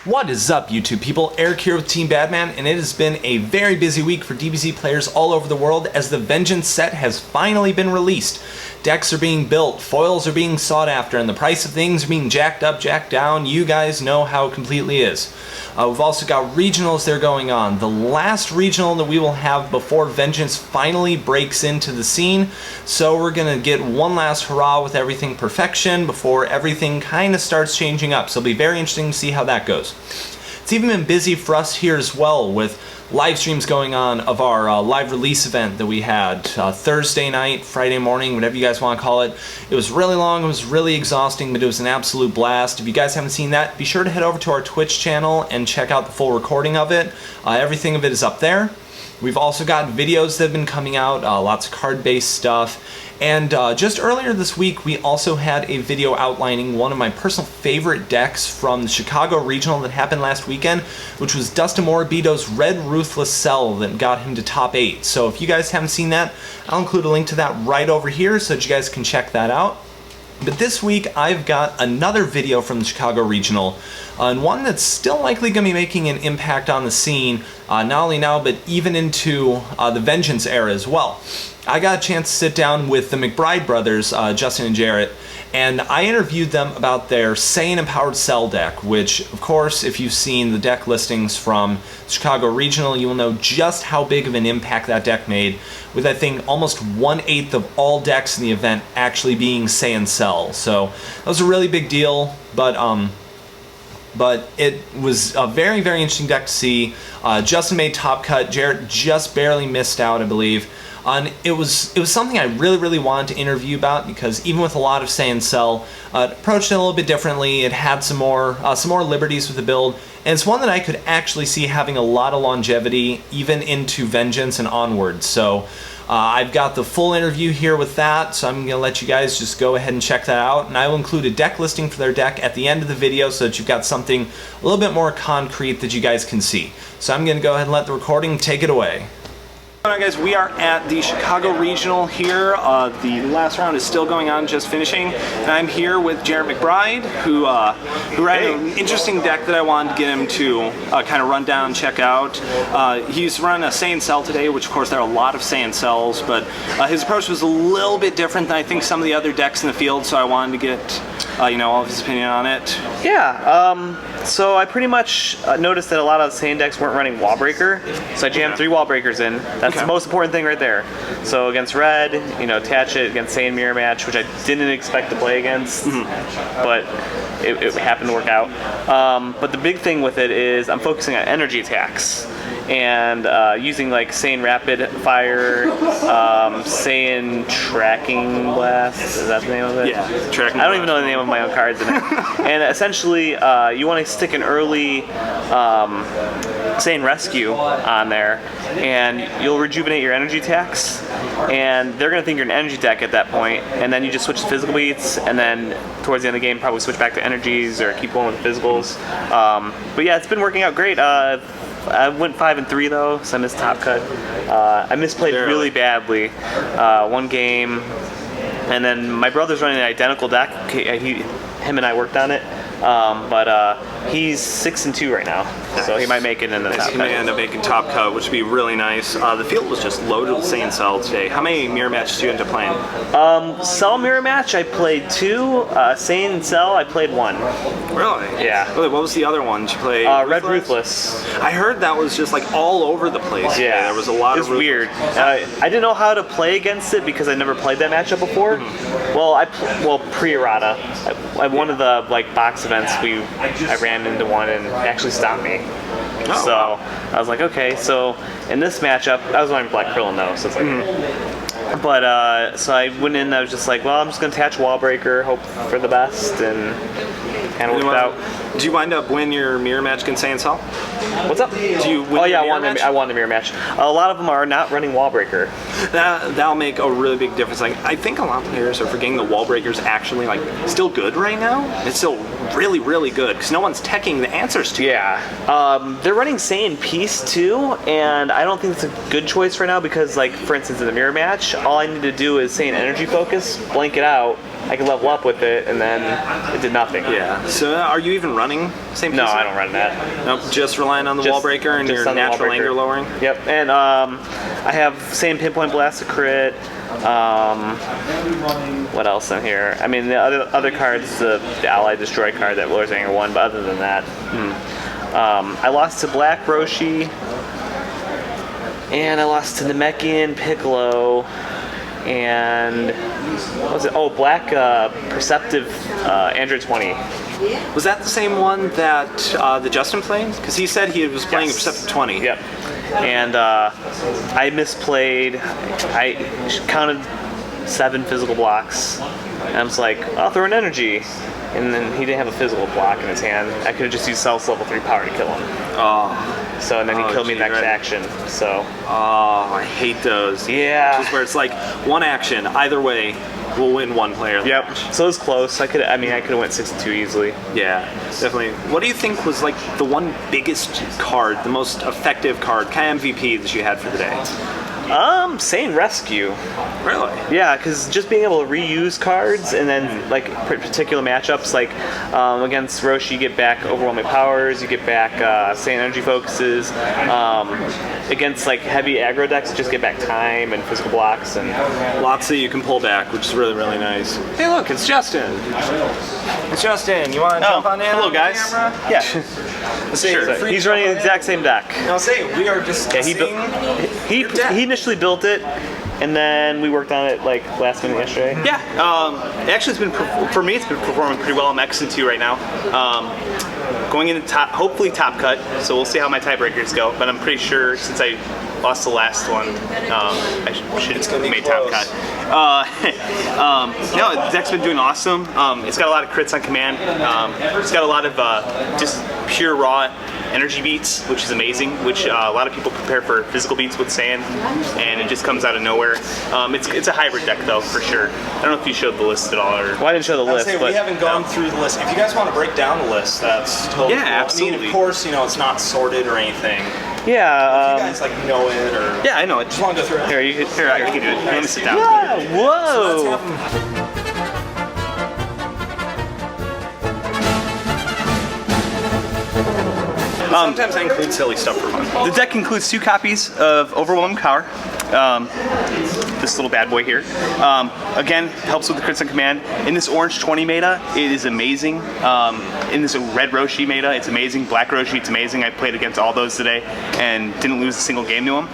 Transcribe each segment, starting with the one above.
What is up, YouTube people? Eric here with Team Badman, and it has been a very busy week for DBZ players all over the world as the Vengeance set has finally been released. Decks are being built, foils are being sought after, and the price of things are being jacked up, jacked down. You guys know how it completely is. We've also got regionals that are going on. The last regional that we will have before Vengeance finally breaks into the scene. So we're going to get one last hurrah with everything perfection before everything kind of starts changing up. So it'll be very interesting to see how that goes. It's even been busy for us here as well with live streams going on of our live release event that we had Thursday night, Friday morning, whatever you guys want to call it. It was really long, it was really exhausting, but it was an absolute blast. If you guys haven't seen that, be sure to head over to our Twitch channel and check out the full recording of it. Everything of it is up there. We've also got videos that have been coming out, lots of card-based stuff. And just earlier this week, we also had a video outlining one of my personal favorite decks from the Chicago Regional that happened last weekend, which was Dustin Morabito's Red Ruthless Cell that got him to top 8. So if you guys haven't seen that, I'll include a link to that right over here so that you guys can check that out. But this week, I've got another video from the Chicago Regional, and one that's still likely going to be making an impact on the scene, not only now, but even into the Vengeance era as well. I got a chance to sit down with the McBride brothers, Justin and Jarrett, and I interviewed them about their Saiyan Empowered Cell deck, which, of course, if you've seen the deck listings from Chicago Regional, you will know just how big of an impact that deck made, with, I think, almost 1/8 of all decks in the event actually being Saiyan Cell. So that was a really big deal, but it was a very, very interesting deck to see. Justin made top cut, Jarrett just barely missed out, I believe. And it was something I really wanted to interview about, because even with a lot of Saiyan Cell, it approached it a little bit differently. It had some more liberties with the build, and it's one that I could actually see having a lot of longevity even into Vengeance and onwards. So I've got the full interview here with that, so I'm going to let you guys just go ahead and check that out, and I will include a deck listing for their deck at the end of the video so that you've got something a little bit more concrete that you guys can see. So I'm going to go ahead and let the recording take it away. Alright guys, we are at the Chicago Regional here. The last round is still going on, just finishing. And I'm here with Jarrett McBride, who ran an interesting deck that I wanted to get him to kind of run down and check out. He's run a Saiyan Cell today, which of course there are a lot of Saiyan Cells, but his approach was a little bit different than I think some of the other decks in the field, so I wanted to get all of his opinion on it. Yeah, so I pretty much noticed that a lot of Saiyan decks weren't running Wallbreaker, so I jammed 3 Wallbreakers in. That's the most important thing right there. So against red, attach it against Saiyan Mirror Match, which I didn't expect to play against, but it happened to work out. But the big thing with it is I'm focusing on energy attacks. And using like Saiyan Rapid Fire, Saiyan Tracking Blast, is that the name of it? Yeah, Tracking I don't even know the name of my own cards in it. And essentially, you want to stick an early Saiyan Rescue on there, and you'll rejuvenate your energy attacks, and they're going to think you're an energy deck at that point, and then you just switch to physical beats, and then towards the end of the game probably switch back to energies or keep going with physicals. But yeah, it's been working out great. I went 5-3 though, so I missed top cut. I misplayed really badly one game, and then my brother's running an identical deck. Him and I worked on it, but he's 6-2 right now, so he might make it in the top cut. He may end up making top cut, which would be really nice. The field was just loaded with Saiyan Cell today. How many mirror matches do you end up playing? Cell mirror match, I played 2. Saiyan Cell, I played 1. Really? Yeah. What was the other one? Did you play Red Ruthless? I heard that was just like all over the place. Yeah. There was a lot of It was weird. I didn't know how to play against it because I never played that matchup before. Well, pre-errata. At one of the box events, I ran into one and actually stopped me. Oh, so wow. I was like, okay. So in this matchup, I was wearing Black Krillin though, so it's like. But so I went in. I was just like, well, I'm just gonna attach Wallbreaker, hope for the best, and kind of worked out. Did you wind up winning your mirror match against Saiyan Cell? What's up? Do you win yeah, I won the mirror match. A lot of them are not running Wallbreaker. That'll make a really big difference. I think a lot of players are forgetting the Wallbreaker's actually still good right now. It's still really good because no one's teching the answers to it. Yeah. They're running Saiyan Peace too, and I don't think it's a good choice right now because, for instance, in the mirror match, all I need to do is Saiyan Energy Focus, blank it out, I could level up with it, and then it did nothing. Yeah. So are you even running same? No, I don't run that. Nope. Just relying on the wall breaker and your natural anger lowering. Yep. And I have same pinpoint blast to crit. What else in here? I mean, the other cards, the ally destroy card that lowers anger 1, but other than that, I lost to Black Roshi, and I lost to Namekian Piccolo, and what was it? Oh, Black Perceptive Android 20. Was that the same one that the Justin played? Because he said he was playing a Perceptive 20. Yep. And I misplayed. I counted 7 physical blocks. And I was like, I'll throw an energy. And then he didn't have a physical block in his hand. I could have just used Cell's level 3 power to kill him. Oh. So, and then he killed me next action. So. Oh, I hate those. Yeah. Just where it's like one action, either way, will win one player. Yep. So it was close. I could have went 6-2 easily. Yeah, definitely. What do you think was like the one biggest card, the most effective card, kind of MVP that you had for the day? Saiyan Rescue. Really? Yeah, because just being able to reuse cards and then like particular matchups, like against Roshi, you get back overwhelming powers, you get back Saiyan energy focuses. Against like heavy aggro decks, just get back time and physical blocks and lots that you can pull back, which is really, really nice. Hey, look, it's Justin. It's Justin. You want to jump on in? Hello, guys. Yeah. Sure. He's running the exact same deck. I'll say we are just he initially built it, and then we worked on it like last minute yesterday. Yeah, actually it's been, for me, it's been performing pretty well. I'm X2 right now. Going into hopefully top cut, so we'll see how my tiebreakers go, but I'm pretty sure since I lost the last one, I should have made top cut. No, the deck's been doing awesome. It's got a lot of crits on command. It's got a lot of just pure raw energy beats, which is amazing, which a lot of people prepare for physical beats with Saiyan, and it just comes out of nowhere. It's a hybrid deck though, for sure. I don't know if you showed the list at all. Or well, I didn't show the list. We haven't gone through the list. If you guys want to break down the list, that's totally cool. absolutely. I mean, of course, it's not sorted or anything. Yeah. If you guys like know it or yeah, I know it. Just want to go through it. Here, I can do it. Let me sit down. Yeah, whoa. So let's have them. Sometimes I include silly stuff for fun. The deck includes 2 copies of Overwhelming Power. This little bad boy here. Again, helps with the crits on command. In this orange 20 meta, it is amazing. In this red Roshi meta, it's amazing. Black Roshi, it's amazing. I played against all those today and didn't lose a single game to them.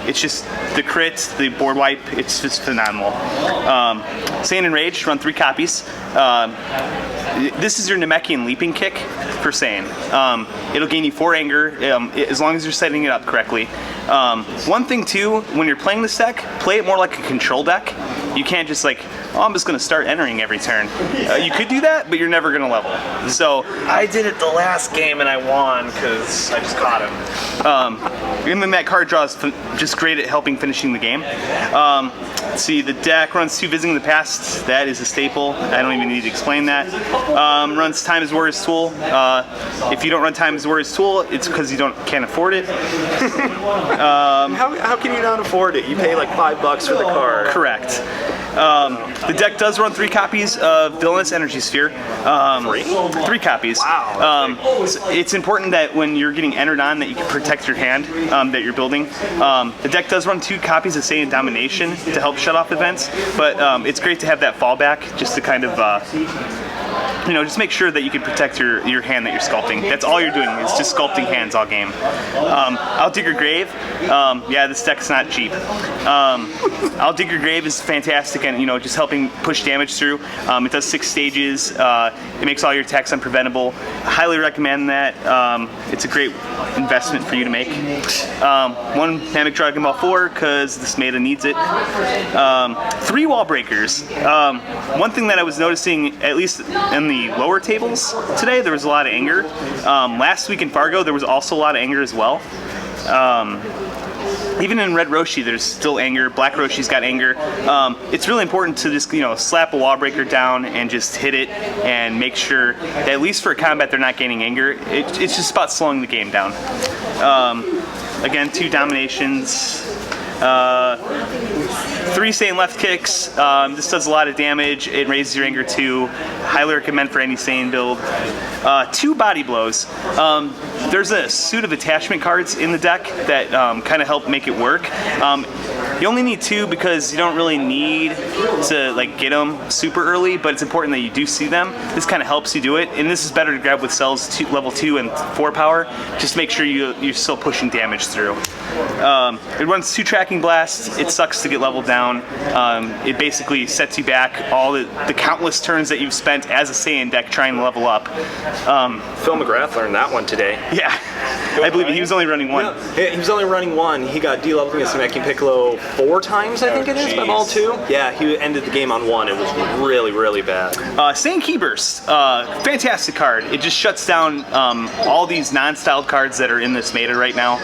It's just the crits, the board wipe, it's just phenomenal. Saiyan Enraged, run 3 copies. This is your Namekian leaping kick for Saiyan. It'll gain you 4 anger as long as you're setting it up correctly. One thing too, when you're playing this deck, play it more like a control deck. You can't just like, I'm just going to start entering every turn. You could do that, but you're never going to level. So I did it the last game and I won because I just caught him. and then that card draw is just great at helping finishing the game. Let's see, the deck runs 2 Visiting the Past. That is a staple. I don't even need to explain that. Runs Time as Warrior's Tool. If you don't run Time as Warrior's Tool, it's because you can't afford it. How can you not afford it? You pay like $5 for the card. Correct. The deck does run 3 copies of Villainous Energy Sphere. 3 copies. Wow. It's important that when you're getting entered on that you can protect your hand that you're building. The deck does run 2 copies of Saiyan Domination to help shut off events, but it's great to have that fallback just to kind of just make sure that you can protect your hand that you're sculpting. That's all you're doing is just sculpting hands all game. I'll Dig Your Grave. Yeah, this deck's not cheap. I'll Dig Your Grave is fantastic and just helping push damage through. It does 6 stages. It makes all your attacks unpreventable. I highly recommend that. It's a great investment for you to make. 1 Namek Dragon Ball 4 because this meta needs it. 3 Wall Breakers. One thing that I was noticing, at least in the lower tables today, there was a lot of anger. Last week in Fargo, there was also a lot of anger as well. Even in Red Roshi, there's still anger. Black Roshi's got anger. It's really important to just, slap a wall breaker down and just hit it and make sure that at least for a combat they're not gaining anger. It's just about slowing the game down. Again, 2 dominations. 3 Saiyan left kicks. This does a lot of damage. It raises your anger 2. Highly recommend for any Saiyan build. 2 body blows. There's a suit of attachment cards in the deck that kind of help make it work. You only need 2 because you don't really need to like get them super early, but it's important that you do see them. This kind of helps you do it, and this is better to grab with cells level 2 and 4 power. Just make sure you're still pushing damage through. It runs 2 tracking blasts. It sucks to get leveled down. It basically sets you back all the countless turns that you've spent as a Saiyan deck trying to level up. Phil McGrath learned that one today. Yeah, I believe he was only running 1. No, he was only running 1. He got de-leveled against Namekian Piccolo 4 times, I think it is, by ball 2. Yeah, he ended the game on 1. It was really, really bad. Saiyan Key Burst, fantastic card. It just shuts down all these non-styled cards that are in this meta right now.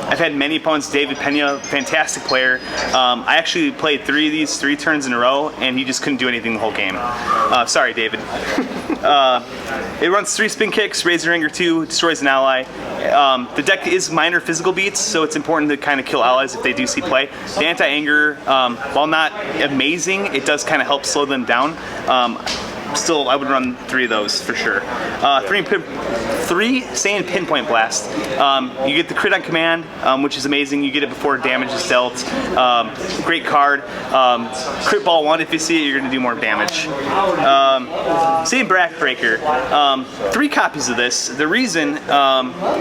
I've had many opponents. David Pena, fantastic player. I actually played 3 of these 3 turns in a row, and he just couldn't do anything the whole game. Sorry, David. It runs 3 spin kicks, raises your anger 2, destroys an ally. The deck is minor physical beats, so it's important to kind of kill allies if they do see play. The anti-anger, while not amazing, it does kind of help slow them down. Still, I would run 3 of those for sure. 3 Saiyan Pinpoint Blast. You get the crit on command, which is amazing. You get it before damage is dealt. Great card. Crit ball 1, if you see it, you're going to do more damage. Saiyan Backbreaker. 3 copies of this. The reason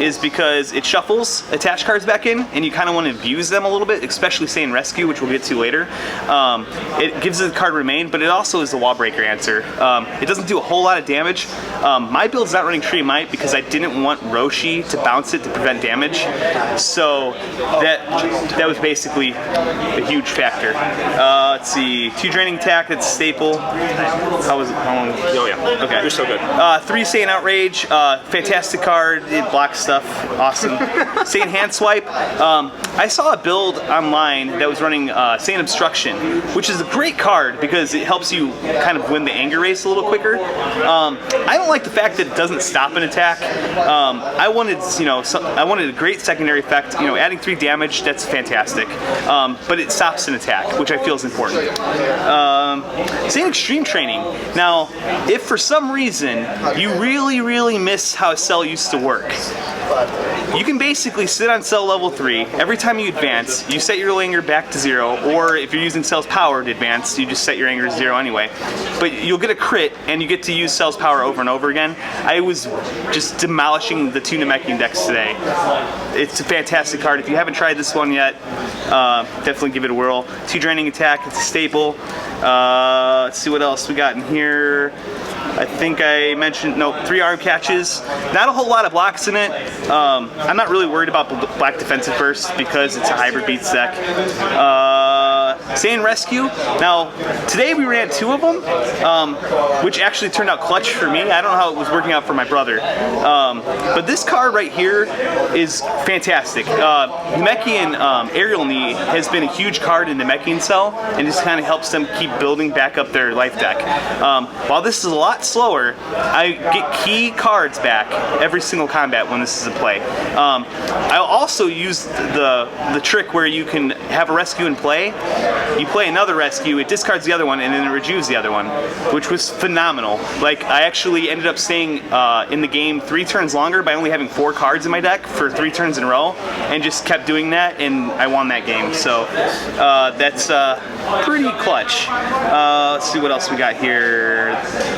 is because it shuffles attached cards back in, and you kind of want to abuse them a little bit, especially Saiyan Rescue, which we'll get to later. It gives the card Remain, but it also is the wall breaker answer. It doesn't do a whole lot of damage. My build's not running Tree of Might because I didn't want Roshi to bounce it to prevent damage. So that was basically a huge factor. Let's see, 2 Draining Attack, that's a staple. How was it? How long? Oh yeah, Okay. You're so good. 3 Saiyan Outrage, fantastic card. It blocks stuff, awesome. Saiyan Hand Swipe. I saw a build online that was running Saiyan Obstruction, which is a great card because it helps you kind of win the anger race a little quicker. I don't like the fact that it doesn't stop an attack. I wanted, I wanted a great secondary effect. Adding 3 damage, that's fantastic. But it stops an attack, which I feel is important. Saiyan Extreme Training. Now, if for some reason you really, really miss how Cell used to work, you can basically sit on Cell level 3. Every time you advance, you set your anger back to 0, or if you're using Cell's power to advance, you just set your anger to 0 anyway. But you'll get a crit, and you get to use Cell's power over and over again. I was just demolishing the 2 Namekian decks today. It's a fantastic card. If you haven't tried this one yet, definitely give it a whirl. 2 Draining Attack, it's a staple. Let's see what else we got in here. I think I mentioned, 3 arm catches. Not a whole lot of blocks in it. I'm not really worried about Black Defensive Burst because it's a hybrid beats deck. Saiyan Rescue. Now, today we ran 2 of them, which actually turned out clutch for me. I don't know how it was working out for my brother. But this card right here is fantastic. Namekian Aerial Knee has been a huge card in Namekian Cell, and just kind of helps them keep building back up their life deck. While this is a lot slower, I get key cards back every single combat when this is in play. I'll also use the trick where you can have a rescue in play. You play another rescue, it discards the other one, and then it rejuves the other one, which was phenomenal. Like, I actually ended up staying in the game 3 turns longer by only having 4 cards in my deck for 3 turns in a row, and just kept doing that, and I won that game. So that's pretty clutch. Let's see what else we got here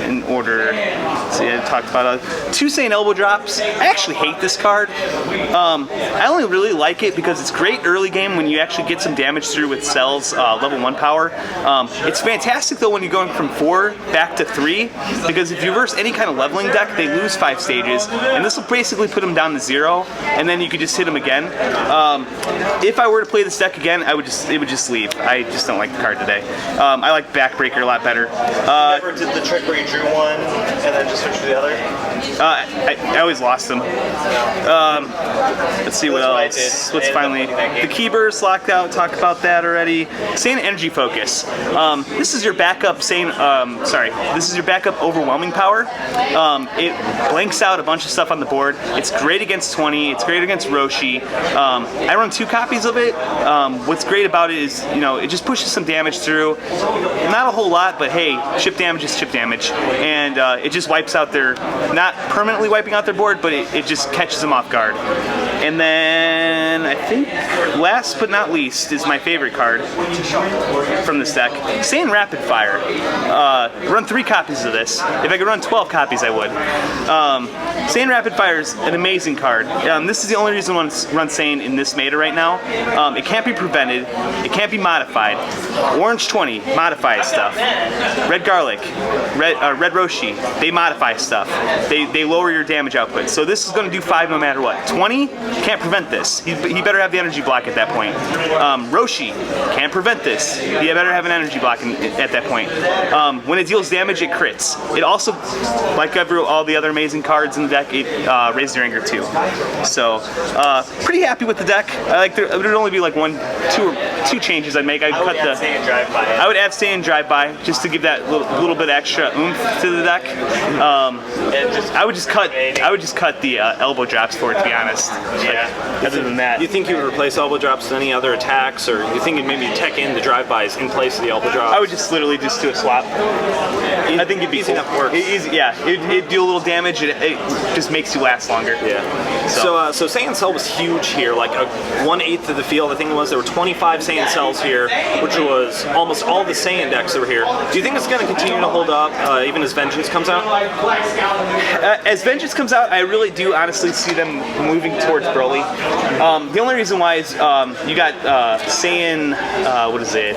in order. Let's see, I talked about 2 Saiyan Elbow Drops. I actually hate this card. I only really like it because it's great early game when you actually get some damage through with Cell's level 1 power. It's fantastic though when you're going from 4 back to 3, because if you reverse any kind of leveling deck, they lose 5 stages, and this will basically put them down to 0, and then you could just hit them again. If I were to play this deck again, it would just leave. I just don't like the card today. I like Backbreaker a lot better. Never did the trick where you drew one and then just switched to the other? I always lost them. Let's see what else. Let's finally. The key burst locked out. Talked about that already. Saiyan Energy Focus. This is your backup Saiyan. This is your backup Overwhelming Power. It blanks out a bunch of stuff on the board. It's great against 20. It's great against Roshi. I run 2 copies of it. What's great about it is, it just pushes some damage through. Not a whole lot, but hey, chip damage is chip damage, and it just wipes out their, not permanently wiping out their board, but it just catches them off guard. And then I think last but not least is my favorite card from this deck, Saiyan Rapid Fire. Run 3 copies of this. If I could run 12 copies, I would. Saiyan Rapid Fire is an amazing card. This is the only reason I want to run Saiyan in this meta right now. It can't be prevented. It can't be modified. Orange 20 modifies stuff. Red Garlic, Red Roshi, they modify stuff. They lower your damage output. So this is going to do 5 no matter what. 20 can't prevent this. He better have the energy block at that point. Roshi can't prevent this. He better have an energy block at that point. When it deals damage, it crits. It also, like all the other amazing cards in the deck, it raises your anger too. So pretty happy with the deck. It would only be like 2 changes I'd make. I would add Saiyan Drive-By just to give that little bit extra oomph to the deck. I would just cut the elbow drops for it, to be honest. Other than that, you think you would replace elbow drops with any other attacks, or you think maybe tech in the drive-bys in place of the elbow drops? I would just literally just do a swap. I think it'd be easy cool. enough work. It'd do a little damage. It just makes you last longer. Yeah. So Saiyan Cell was huge here, like 1/8 of the field. I think it was. There were 25 Saiyan Cells here, which was almost all the Saiyan decks that were here. Do you think it's going to continue to hold up even as Vengeance comes out? As Vengeance comes out, I really do honestly see them moving towards Broly. The only reason why is you got Saiyan, what is it?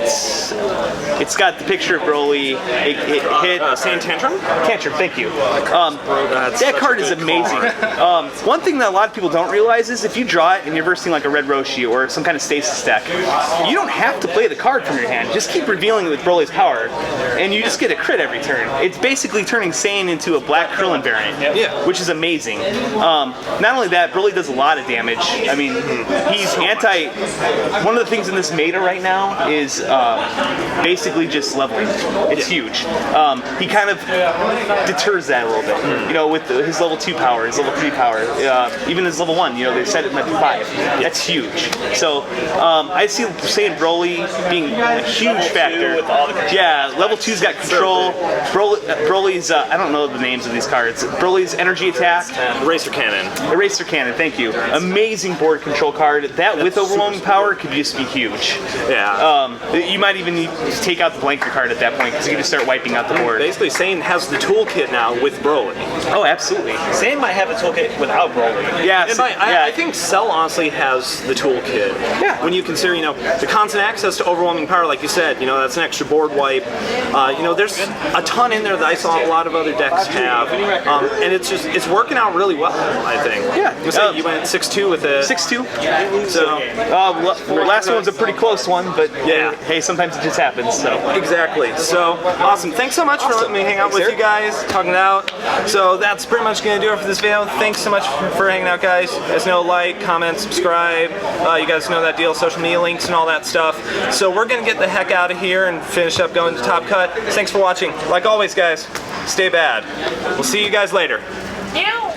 It's got the picture of Broly. It hit Saiyan Tantrum? Tantrum, thank you. That card is amazing. One thing that a lot of people don't realize is if you draw it and you're versing like a Red Roshi or some kind of stasis deck, you don't have to play the card from your hand. Just keep revealing it with Broly's power, and you just get a crit every turn. It's basically turning Saiyan into a Black Krillin variant, which is amazing. Not only that, Broly does a lot of damage. I mean, he's anti. One of the things in this meta right now is basically just leveling. It's huge. He kind of deters that a little bit. With his level 2 power, his level 3 power, even his level 1. They set it at 5. That's huge. So I see Saiyan Broly being a huge factor. Yeah, level 2's got control. Broly's I don't know the names of these cards. Broly's energy attack. Eraser Cannon. Eraser Cannon, thank you. Amazing board control card. That with overwhelming power could just be huge. Yeah. You might even need to take out the blanker card at that point because you can just start wiping out the board. Basically, Saiyan has the toolkit now with Broly. Oh, absolutely. Saiyan might have a toolkit without Broly. Yeah, I think Cell honestly has the toolkit. Yeah. When you consider, the constant access to overwhelming power, like you said, that's an extra board wipe. There's a ton in there that I saw a lot of other decks have, and it's working out really well, I think. Yeah. You went 6-2 with it. 6-2. So last one's a pretty close one, but yeah. Hey, sometimes it just happens. So exactly. So awesome. Thanks so much for letting me hang out with you guys, talking it out. So that's pretty much gonna do it for this video. Thanks so much for hanging out, guys. You guys know, like, comment, subscribe. You guys know that deal, social media links and all that stuff. So we're gonna get the heck out of here and finish up going to Top Cut. Thanks for watching. Like always, guys, stay bad. We'll see you guys later. Ew.